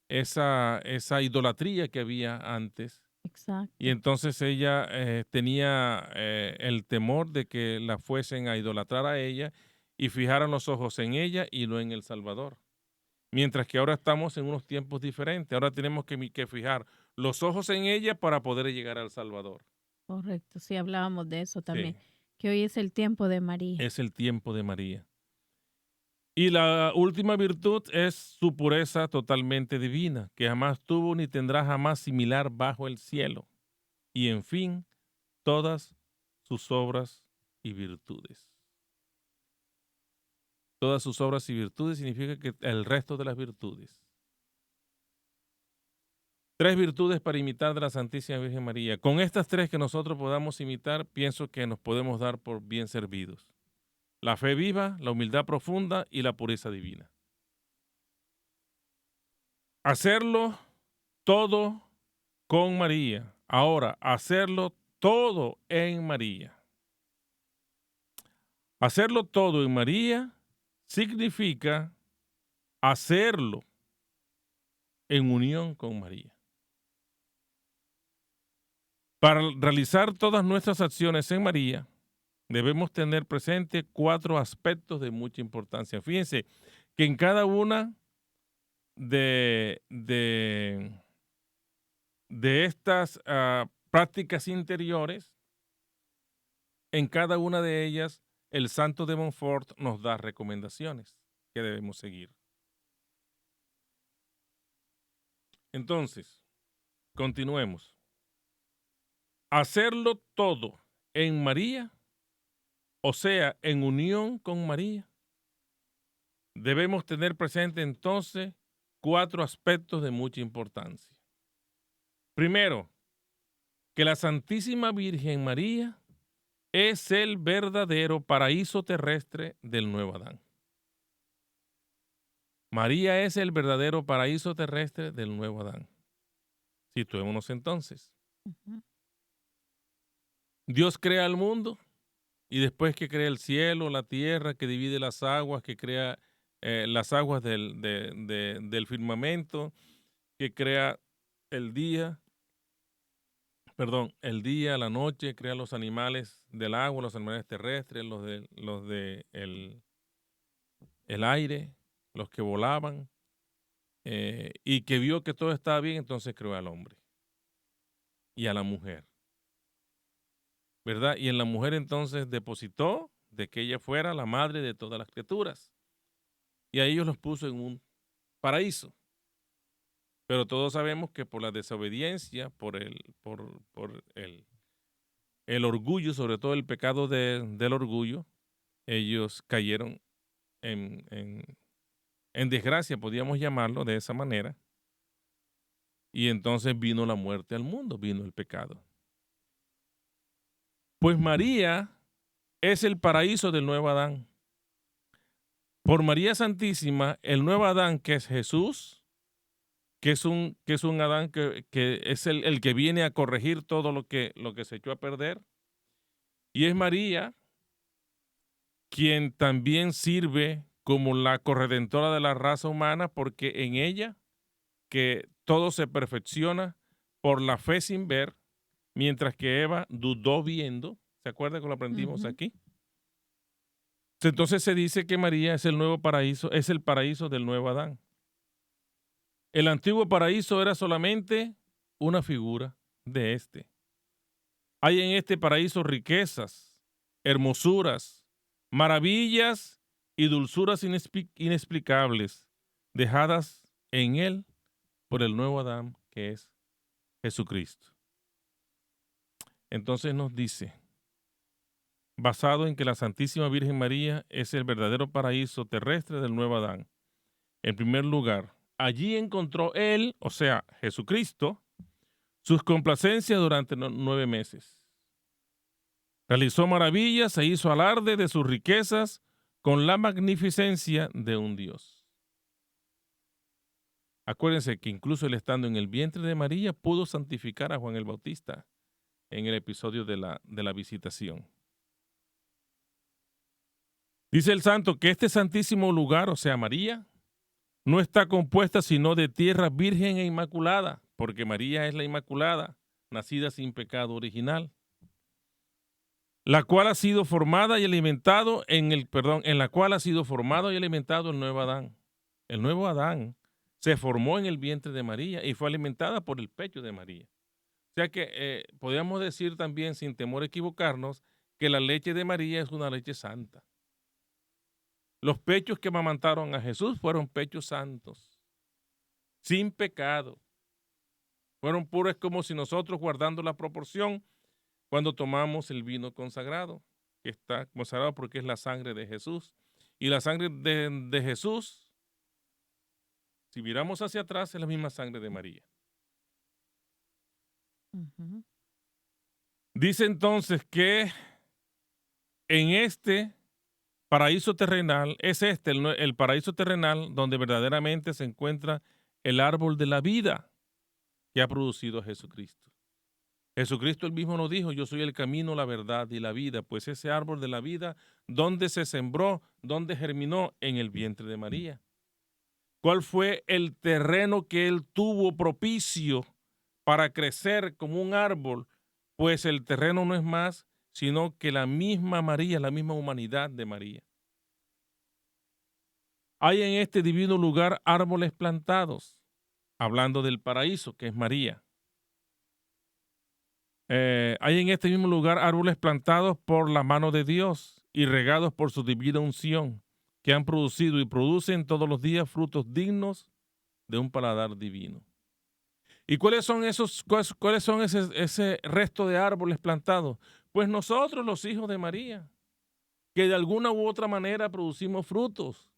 esa idolatría que había antes. Y Exacto. entonces ella tenía el temor de que la fuesen a idolatrar a ella y fijaran los ojos en ella y no en el Salvador. Mientras que ahora estamos en unos tiempos diferentes. Ahora tenemos que fijar los ojos en ella para poder llegar al Salvador. Correcto. Sí, hablábamos de eso también, Sí, que hoy es el tiempo de María. es el tiempo de María. Y la última virtud es su pureza totalmente divina, que jamás tuvo ni tendrá jamás similar bajo el cielo. Y en fin, todas sus obras y virtudes. Todas sus obras y virtudes significa que el resto de las virtudes. 3 virtudes para imitar de la Santísima Virgen María. Con estas 3 que nosotros podamos imitar, pienso que nos podemos dar por bien servidos. La fe viva, la humildad profunda y la pureza divina. Hacerlo todo con María. Ahora, hacerlo todo en María. Hacerlo todo en María significa hacerlo en unión con María. Para realizar todas nuestras acciones en María, debemos tener presente 4 aspectos de mucha importancia. Fíjense que en cada una de estas prácticas interiores, en cada una de ellas, el Santo de Montfort nos da recomendaciones que debemos seguir. Entonces, continuemos. Hacerlo todo en María, o sea, en unión con María. Debemos tener presente entonces 4 aspectos de mucha importancia. Primero, que la Santísima Virgen María es el verdadero paraíso terrestre del nuevo Adán. María es el verdadero paraíso terrestre del nuevo Adán. Situémonos entonces. Ujú. Dios crea el mundo y después que crea el cielo, la tierra, que divide las aguas, que crea las aguas del firmamento, que crea el día, la noche, crea los animales del agua, los animales terrestres, los de el aire, los que volaban, y que vio que todo estaba bien, entonces creó al hombre y a la mujer, ¿verdad? Y en la mujer entonces depositó de que ella fuera la madre de todas las criaturas. Y a ellos los puso en un paraíso. Pero todos sabemos que por la desobediencia, por el orgullo, sobre todo el pecado del orgullo, ellos cayeron en desgracia, podríamos llamarlo de esa manera. Y entonces vino la muerte al mundo, vino el pecado. Pues María es el paraíso del nuevo Adán. Por María Santísima, el nuevo Adán, que es Jesús, que es un Adán que es el que viene a corregir todo lo que se echó a perder. Y es María quien también sirve como la corredentora de la raza humana, porque en ella que todo se perfecciona por la fe sin ver, mientras que Eva dudó viendo. ¿Se acuerda que lo aprendimos Ujú. aquí? Entonces se dice que María es el nuevo paraíso, es el paraíso del nuevo Adán. El antiguo paraíso era solamente una figura de este. Hay en este paraíso riquezas, hermosuras, maravillas y dulzuras inexplicables, dejadas en él por el nuevo Adán, que es Jesucristo. Entonces nos dice, basado en que la Santísima Virgen María es el verdadero paraíso terrestre del nuevo Adán. En primer lugar, allí encontró él, o sea, Jesucristo, sus complacencias durante 9 meses. Realizó maravillas e hizo alarde de sus riquezas con la magnificencia de un Dios. Acuérdense que incluso él estando en el vientre de María pudo santificar a Juan el Bautista. en el episodio de la visitación. Dice el santo que este santísimo lugar, o sea, María, no está compuesta sino de tierra virgen e inmaculada, porque María es la Inmaculada, nacida sin pecado original, la cual ha sido formada y alimentado en la cual ha sido formado y alimentado el nuevo Adán. El nuevo Adán se formó en el vientre de María y fue alimentada por el pecho de María. O sea que podríamos decir también, sin temor a equivocarnos, que la leche de María es una leche santa. Los pechos que amamantaron a Jesús fueron pechos santos, sin pecado. Fueron puros como si nosotros, guardando la proporción, cuando tomamos el vino consagrado, que está consagrado porque es la sangre de Jesús. Y la sangre de Jesús, si miramos hacia atrás, es la misma sangre de María. Ujú. Dice entonces que en este paraíso terrenal, es el paraíso terrenal donde verdaderamente se encuentra el árbol de la vida que ha producido Jesucristo. Jesucristo él mismo nos dijo, yo soy el camino, la verdad y la vida. Pues ese árbol de la vida, ¿dónde se sembró? ¿Dónde germinó? En el vientre de María. ¿Cuál fue el terreno que él tuvo propicio para crecer como un árbol? Pues el terreno no es más sino que la misma María, la misma humanidad de María. Hay en este divino lugar árboles plantados, hablando del paraíso, que es María. Hay en este mismo lugar árboles plantados por la mano de Dios y regados por su divina unción, que han producido y producen todos los días frutos dignos de un paladar divino. ¿Y cuáles son ese resto de árboles plantados? Pues nosotros, los hijos de María, que de alguna u otra manera producimos frutos.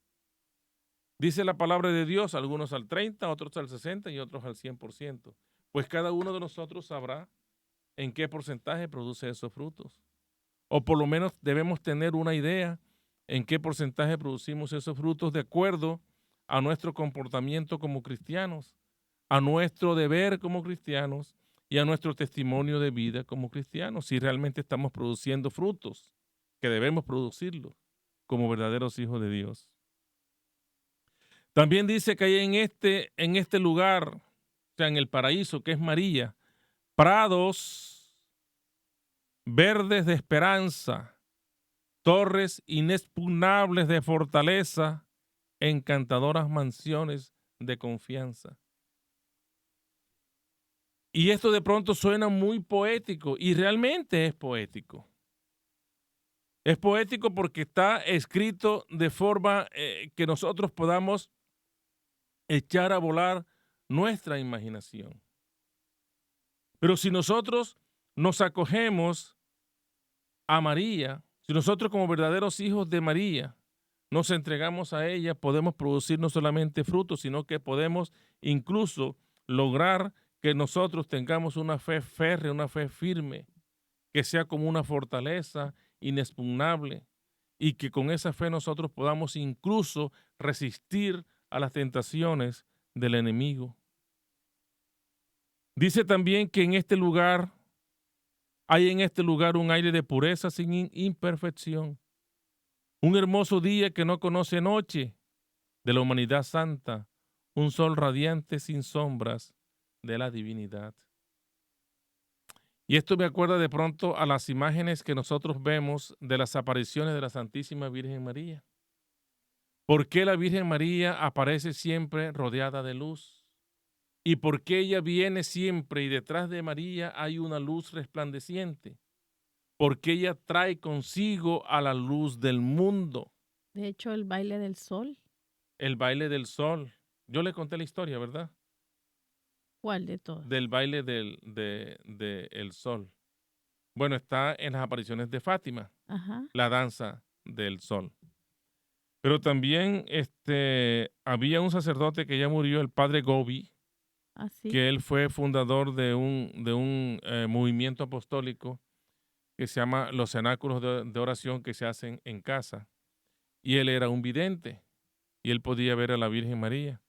Dice la palabra de Dios, algunos al 30, otros al 60 y otros al 100%. Pues cada uno de nosotros sabrá en qué porcentaje produce esos frutos. O por lo menos debemos tener una idea en qué porcentaje producimos esos frutos de acuerdo a nuestro comportamiento como cristianos, a nuestro deber como cristianos y a nuestro testimonio de vida como cristianos, si realmente estamos produciendo frutos, que debemos producirlos como verdaderos hijos de Dios. También dice que hay en este lugar, o sea, en el paraíso, que es María, prados verdes de esperanza, torres inexpugnables de fortaleza, encantadoras mansiones de confianza. Y esto de pronto suena muy poético y realmente es poético. Es poético porque está escrito de forma que nosotros podamos echar a volar nuestra imaginación. Pero si nosotros nos acogemos a María, si nosotros como verdaderos hijos de María nos entregamos a ella, podemos producir no solamente frutos, sino que podemos incluso lograr que nosotros tengamos una fe férrea, una fe firme, que sea como una fortaleza inexpugnable y que con esa fe nosotros podamos incluso resistir a las tentaciones del enemigo. Dice también que hay en este lugar un aire de pureza sin imperfección, un hermoso día que no conoce noche de la humanidad santa, un sol radiante sin sombras de la divinidad. Y esto me acuerda de pronto a las imágenes que nosotros vemos de las apariciones de la Santísima Virgen María. ¿Por qué la Virgen María aparece siempre rodeada de luz? ¿Y por qué ella viene siempre y detrás de María hay una luz resplandeciente? Porque ella trae consigo a la luz del mundo. De hecho, el baile del sol. El baile del sol. Yo le conté la historia, ¿verdad? ¿Cuál de todos? Del baile del sol. Bueno, está en las apariciones de Fátima, Ajá. la danza del sol. Pero también había un sacerdote que ya murió, el padre Gobi, Así. que él fue fundador de un movimiento apostólico que se llama los cenáculos de oración que se hacen en casa. Y él era un vidente y él podía ver a la Virgen María.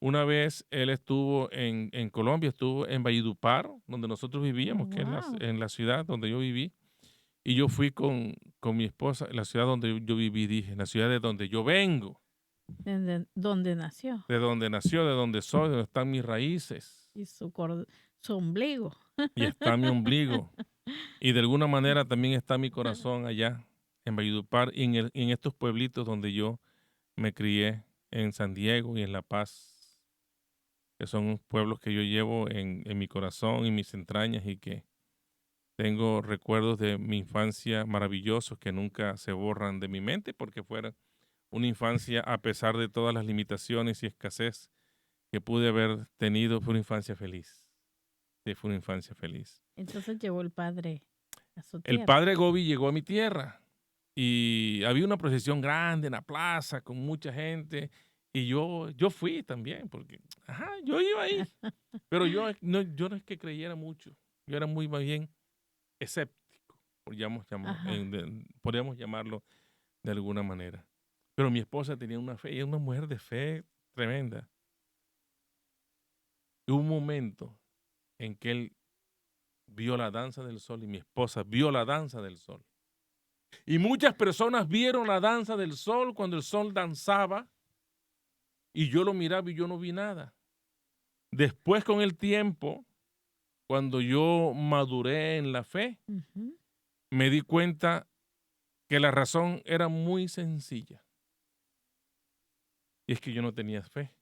Una vez él estuvo en Colombia, estuvo en Valledupar, donde nosotros vivíamos, que es Wow. en la ciudad donde yo viví. Y yo fui con mi esposa, en la ciudad donde yo viví, dije, en la ciudad de donde yo vengo, ¿Dónde nació? de donde nació, de donde soy, donde están mis raíces. Y su ombligo. Y está mi ombligo. Y de alguna manera también está mi corazón allá, en Valledupar, y en estos pueblitos donde yo me crié, en San Diego y en La Paz, que son pueblos que yo llevo en mi corazón y mis entrañas y que tengo recuerdos de mi infancia maravillosos que nunca se borran de mi mente porque fueron una infancia, a pesar de todas las limitaciones y escasez que pude haber tenido, fue una infancia feliz. Sí, fue una infancia feliz. Entonces llevó el padre a su El tierra. padre Gobi llegó a mi tierra y había una procesión grande en la plaza con mucha gente y yo fui también porque, yo iba ahí. Pero yo no es que creyera mucho. Yo era muy más bien escéptico, Ajá. podríamos llamarlo de alguna manera. Pero mi esposa tenía una fe, ella es una mujer de fe tremenda. Y hubo un momento en que él vio la danza del sol y mi esposa vio la danza del sol. Y muchas personas vieron la danza del sol cuando el sol danzaba y yo lo miraba y yo no vi nada. Después con el tiempo, cuando yo maduré en la fe, Ujú. me di cuenta que la razón era muy sencilla. Y es que yo no tenía fe.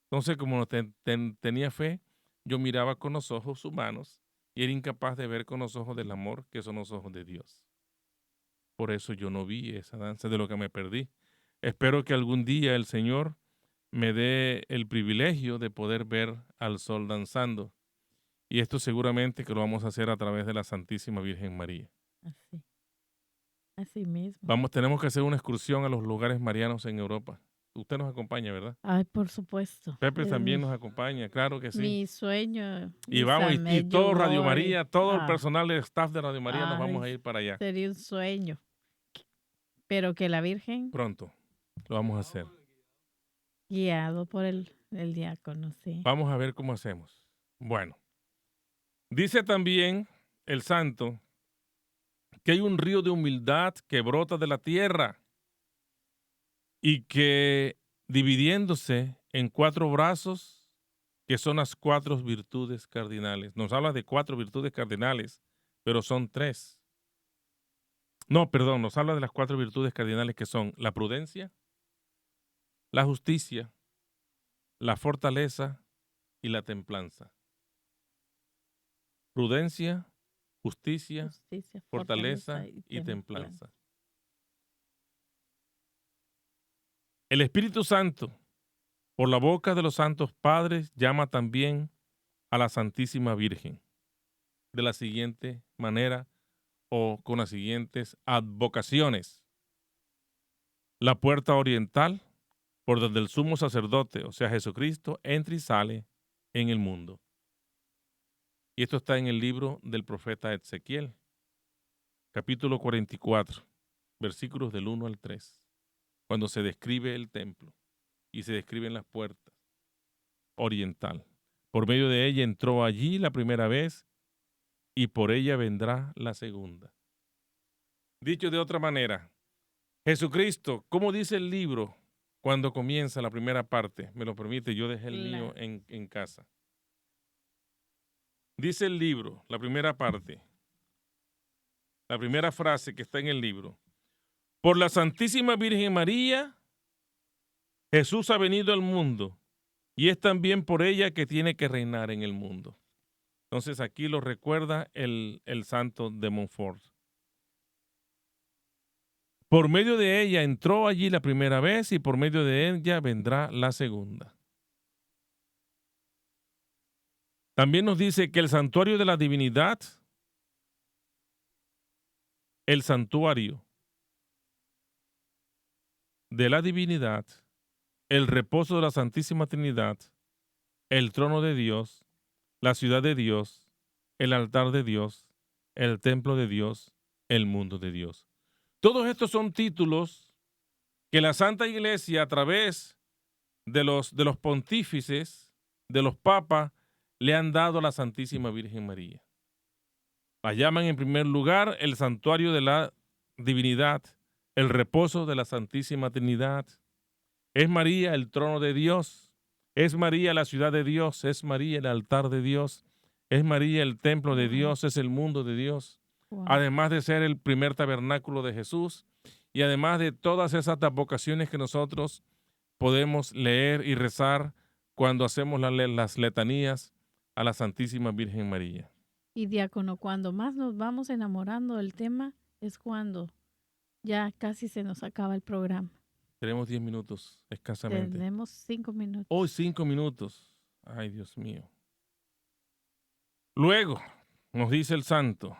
Entonces, como no tenía fe, yo miraba con los ojos humanos y era incapaz de ver con los ojos del amor, que son los ojos de Dios. Por eso yo no vi esa danza, de lo que me perdí. Espero que algún día el Señor me dé el privilegio de poder ver al sol danzando. Y esto seguramente que lo vamos a hacer a través de la Santísima Virgen María. Así. Así mismo. Tenemos que hacer una excursión a los lugares marianos en Europa. Usted nos acompaña, ¿verdad? Ay, por supuesto. Pepe Es también nos acompaña, claro que sí. mi sueño, Y vamos, y Isamet, yo todo Radio voy. María, todo el personal de staff de Radio María nos Ay, vamos a ir para allá. sería un sueño. Pero que la Virgen, Pronto lo vamos a hacer. guiado por el diácono, sí. Vamos a ver cómo hacemos. Bueno, dice también el santo que hay un río de humildad que brota de la tierra y que dividiéndose en 4 brazos, que son las 4 virtudes cardinales. Nos habla de 4 virtudes cardinales, pero son 3. No, perdón, nos habla de las 4 virtudes cardinales que son la prudencia, la justicia, la fortaleza y la templanza. Prudencia, justicia, Justicia, fortaleza y y templanza. templanza. El Espíritu Santo, por la boca de los santos padres, llama también a la Santísima Virgen de la siguiente manera o con las siguientes advocaciones. La puerta oriental, por donde el sumo sacerdote, o sea Jesucristo, entra y sale en el mundo. Y esto está en el libro del profeta Ezequiel, capítulo 44, versículos del 1 al 3, cuando se describe el templo y se describen las puertas oriental. Por medio de ella entró allí la primera vez y por ella vendrá la segunda. Dicho de otra manera, Jesucristo, ¿cómo dice el libro cuando comienza la primera parte? Me lo permite, yo dejé el mío en casa. Dice el libro, la primera parte, la primera frase que está en el libro. Por la Santísima Virgen María, Jesús ha venido al mundo y es también por ella que tiene que reinar en el mundo. Entonces aquí lo recuerda el santo de Montfort. Por medio de ella entró allí la primera vez y por medio de ella vendrá la segunda. También nos dice que el santuario de la divinidad, el santuario de la divinidad, el reposo de la Santísima Trinidad, el trono de Dios, la ciudad de Dios, el altar de Dios, el templo de Dios, el mundo de Dios. Todos estos son títulos que la Santa Iglesia a través de los pontífices, de los papas, le han dado a la Santísima Virgen María. La llaman en primer lugar el santuario de la divinidad, el reposo de la Santísima Trinidad. Es María el trono de Dios, es María la ciudad de Dios, es María el altar de Dios, es María el templo de Wow, Dios, es el mundo de Dios. wow. Además de ser el primer tabernáculo de Jesús y además de todas esas vocaciones que nosotros podemos leer y rezar cuando hacemos las letanías a la Santísima Virgen María. Y diácono, cuando más nos vamos enamorando del tema es cuando ya casi se nos acaba el programa. Tenemos 10 minutos escasamente. Tenemos 5 minutos. Hoy 5 minutos. Ay, Dios mío. Luego, nos dice el santo,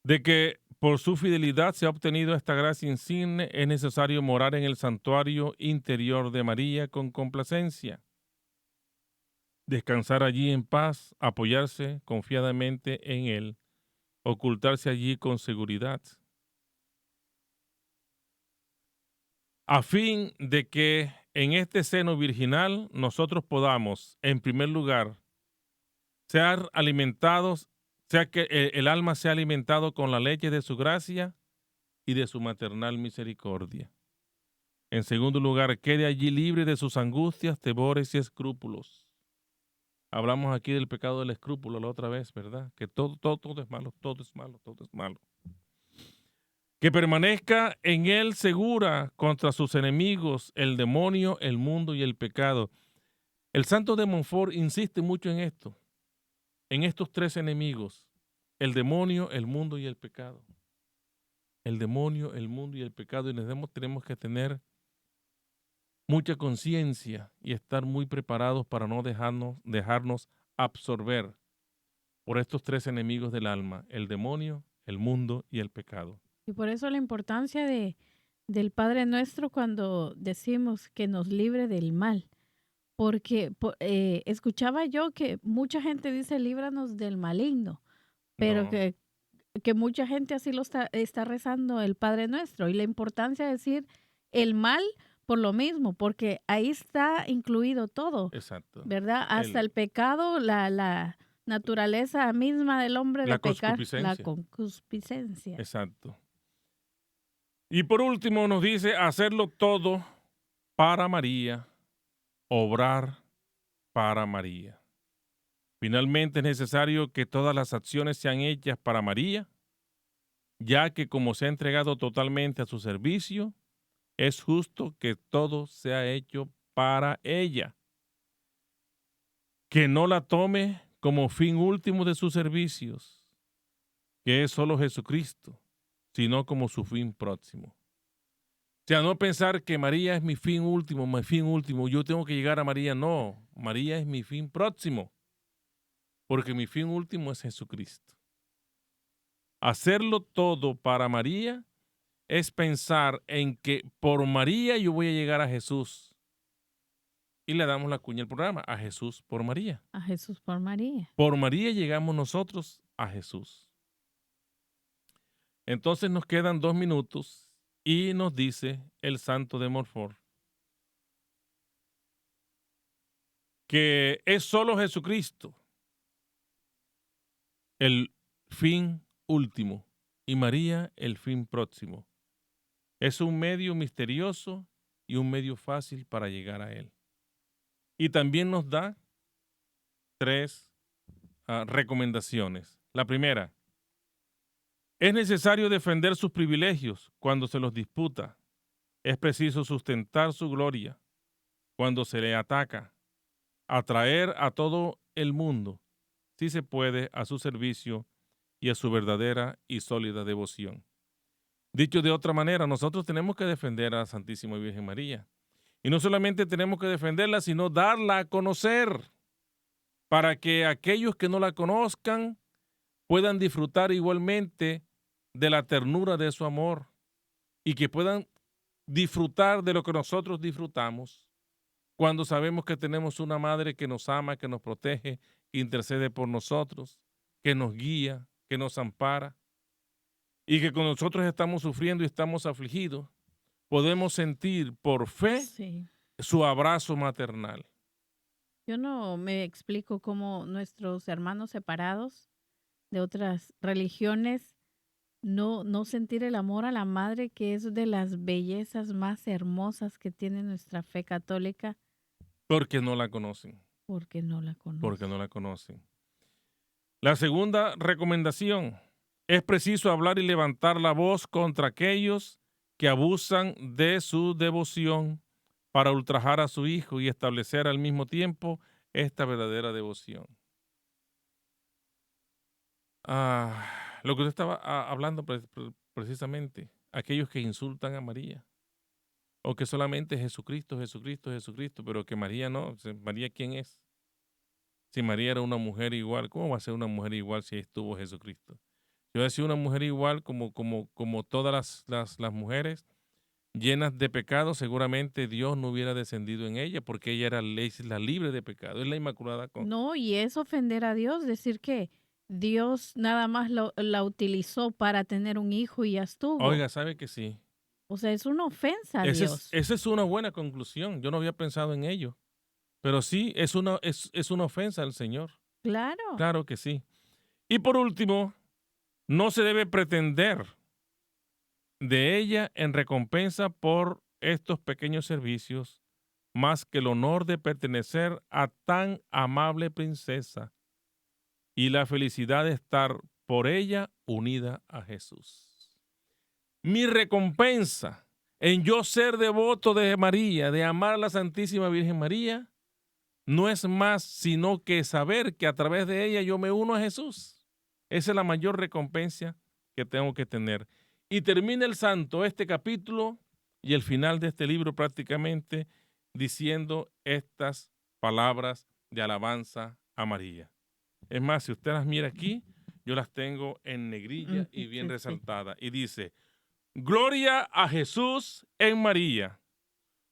de que por su fidelidad se ha obtenido esta gracia insigne, es necesario morar en el santuario interior de María con complacencia, descansar allí en paz, apoyarse confiadamente en Él, ocultarse allí con seguridad, a fin de que en este seno virginal nosotros podamos, en primer lugar, ser alimentados, sea que el alma sea alimentado con la leche de su gracia y de su maternal misericordia. En segundo lugar, quede allí libre de sus angustias, temores y escrúpulos. Hablamos aquí del pecado del escrúpulo la otra vez, ¿verdad? Que todo es malo, todo es malo, todo es malo. Que permanezca en él segura contra sus enemigos, el demonio, el mundo y el pecado. El santo de Montfort insiste mucho en esto, en estos tres enemigos, el demonio, el mundo y el pecado. El demonio, el mundo y el pecado, y tenemos que tener mucha conciencia y estar muy preparados para no dejarnos absorber por estos tres enemigos del alma, el demonio, el mundo y el pecado. Y por eso la importancia del Padre Nuestro cuando decimos que nos libre del mal. Porque escuchaba yo que mucha gente dice líbranos del maligno, pero No, que mucha gente así lo está rezando el Padre Nuestro. Y la importancia de decir el mal por lo mismo, porque ahí está incluido todo, exacto. ¿verdad? Hasta el pecado, la naturaleza misma del hombre La de pecar, la concupiscencia. concupiscencia. Exacto. Y por último nos dice hacerlo todo para María, obrar para María. Finalmente es necesario que todas las acciones sean hechas para María, ya que como se ha entregado totalmente a su servicio, es justo que todo sea hecho para ella. Que no la tome como fin último de sus servicios, que es solo Jesucristo, sino como su fin próximo. O sea, no pensar que María es mi fin último, yo tengo que llegar a María. No, María es mi fin próximo, porque mi fin último es Jesucristo. Hacerlo todo para María es pensar en que por María yo voy a llegar a Jesús. Y le damos la cuña al programa, a Jesús por María. A Jesús por María. Por María llegamos nosotros a Jesús. Entonces nos quedan 2 minutos y nos dice el santo de Montfort que es solo Jesucristo el fin último y María el fin próximo. Es un medio misterioso y un medio fácil para llegar a Él. Y también nos da 3 recomendaciones. La primera, es necesario defender sus privilegios cuando se los disputa. Es preciso sustentar su gloria cuando se le ataca. Atraer a todo el mundo, si se puede, a su servicio y a su verdadera y sólida devoción. Dicho de otra manera, nosotros tenemos que defender a la Santísima Virgen María. Y no solamente tenemos que defenderla, sino darla a conocer para que aquellos que no la conozcan puedan disfrutar igualmente de la ternura de su amor y que puedan disfrutar de lo que nosotros disfrutamos cuando sabemos que tenemos una madre que nos ama, que nos protege, que intercede por nosotros, que nos guía, que nos ampara y que cuando nosotros estamos sufriendo y estamos afligidos, podemos sentir por fe Sí. su abrazo maternal. Yo no me explico cómo nuestros hermanos separados de otras religiones no sentir el amor a la madre, que es de las bellezas más hermosas que tiene nuestra fe católica, Porque no la conocen, porque no la porque no conocen. la conocen. La segunda recomendación: es preciso hablar y levantar la voz contra aquellos que abusan de su devoción para ultrajar a su hijo y establecer al mismo tiempo esta verdadera devoción. Lo que usted estaba hablando precisamente, aquellos que insultan a María, o que solamente Jesucristo, Jesucristo, Jesucristo, pero que María no. María, ¿quién es? Si María era una mujer igual, ¿cómo va a ser una mujer igual si ahí estuvo Jesucristo? Si hubiera sido una mujer igual como todas las mujeres llenas de pecado, seguramente Dios no hubiera descendido en ella, porque ella era la libre de pecado, es la inmaculada. No, y es ofender a Dios, decir que Dios nada más la utilizó para tener un hijo y ya estuvo. Oiga, ¿sabe que sí? O sea, es una ofensa a Dios. Esa es una buena conclusión. Yo no había pensado en ello. Pero sí, es una ofensa al Señor. Claro. Claro que sí. Y por último, no se debe pretender de ella en recompensa por estos pequeños servicios más que el honor de pertenecer a tan amable princesa y la felicidad de estar por ella unida a Jesús. Mi recompensa en yo ser devoto de María, de amar a la Santísima Virgen María, no es más sino que saber que a través de ella yo me uno a Jesús. Esa es la mayor recompensa que tengo que tener. Y termina el santo este capítulo y el final de este libro prácticamente diciendo estas palabras de alabanza a María. Es más, si usted las mira aquí, yo las tengo en negrilla y bien Sí, sí. resaltada. Y dice: gloria a Jesús en María,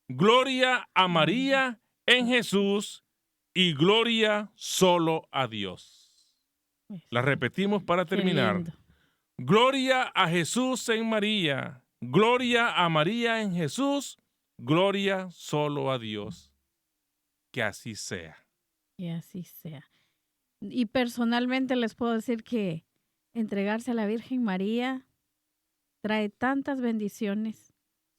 gloria a María en Jesús y gloria solo a Dios. La Eso. repetimos para Qué terminar. lindo. Gloria a Jesús en María, gloria a María en Jesús, gloria solo a Dios. Que así sea. Que así sea. Y personalmente les puedo decir que entregarse a la Virgen María trae tantas bendiciones.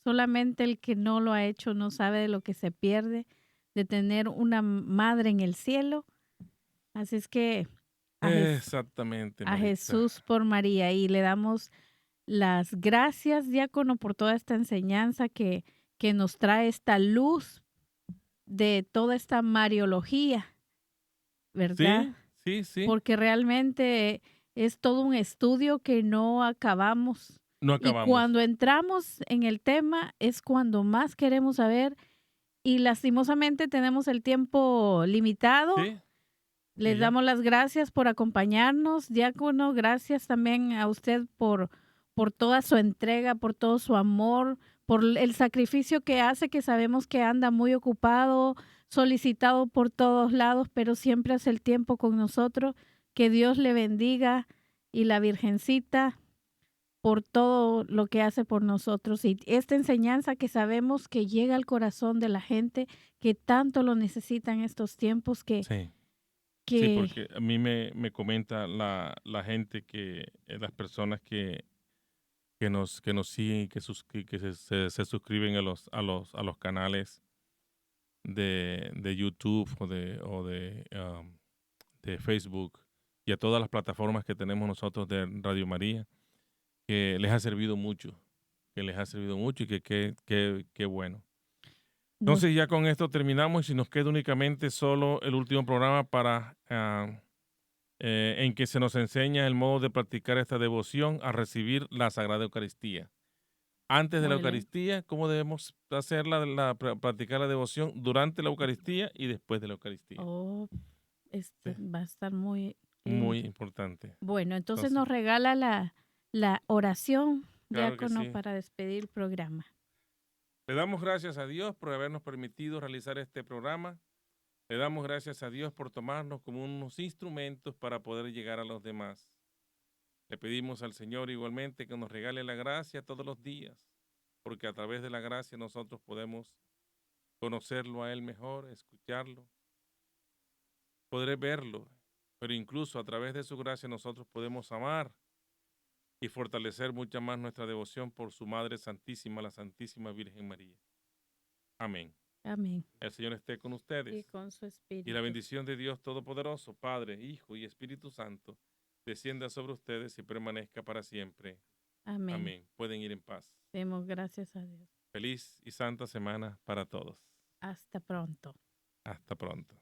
Solamente el que no lo ha hecho no sabe de lo que se pierde de tener una madre en el cielo. Así es que a, Exactamente, a Maritza. Jesús por María, y le damos las gracias, diácono, por toda esta enseñanza que nos trae esta luz de toda esta mariología, ¿verdad? Sí, sí, sí. Porque realmente es todo un estudio que no acabamos. No Y acabamos. cuando entramos en el tema es cuando más queremos saber, y lastimosamente tenemos el tiempo limitado. Sí, y Les ya. damos las gracias por acompañarnos, diácono. Gracias también a usted por toda su entrega, por todo su amor, por el sacrificio que hace, que sabemos que anda muy ocupado, solicitado por todos lados, pero siempre hace el tiempo con nosotros. Que Dios le bendiga, y la Virgencita por todo lo que hace por nosotros, y esta enseñanza que sabemos que llega al corazón de la gente que tanto lo necesita en estos tiempos, Sí. Sí, que porque a mí me comenta la gente las personas que nos siguen y que se suscriben a los canales de YouTube de Facebook y a todas las plataformas que tenemos nosotros de Radio María, que les ha servido mucho, y que bueno. nos Entonces ya con esto terminamos y nos queda únicamente solo el último programa en que se nos enseña el modo de practicar esta devoción a recibir la Sagrada Eucaristía. Antes de la muy bien. Eucaristía, ¿cómo debemos practicar la devoción durante la Eucaristía y después de la Eucaristía? Oh, Sí, va a estar muy muy lindo. importante. Bueno, entonces Entonces, nos regala la oración, claro que diácono, sí. para despedir el programa. Le damos gracias a Dios por habernos permitido realizar este programa. Le damos gracias a Dios por tomarnos como unos instrumentos para poder llegar a los demás. Le pedimos al Señor igualmente que nos regale la gracia todos los días porque a través de la gracia nosotros podemos conocerlo a Él mejor, escucharlo, poder verlo, pero incluso a través de su gracia nosotros podemos amar y fortalecer mucha más nuestra devoción por su Madre Santísima, la Santísima Virgen María. Amén. Amén. El Señor esté con Y ustedes. con su Y la espíritu. bendición de Dios Todopoderoso, Padre, Hijo y Espíritu Santo, descienda sobre ustedes y permanezca para siempre. Amén. Amén. Pueden ir en paz. Demos gracias a Dios. Feliz y santa semana para todos. Hasta pronto. Hasta pronto.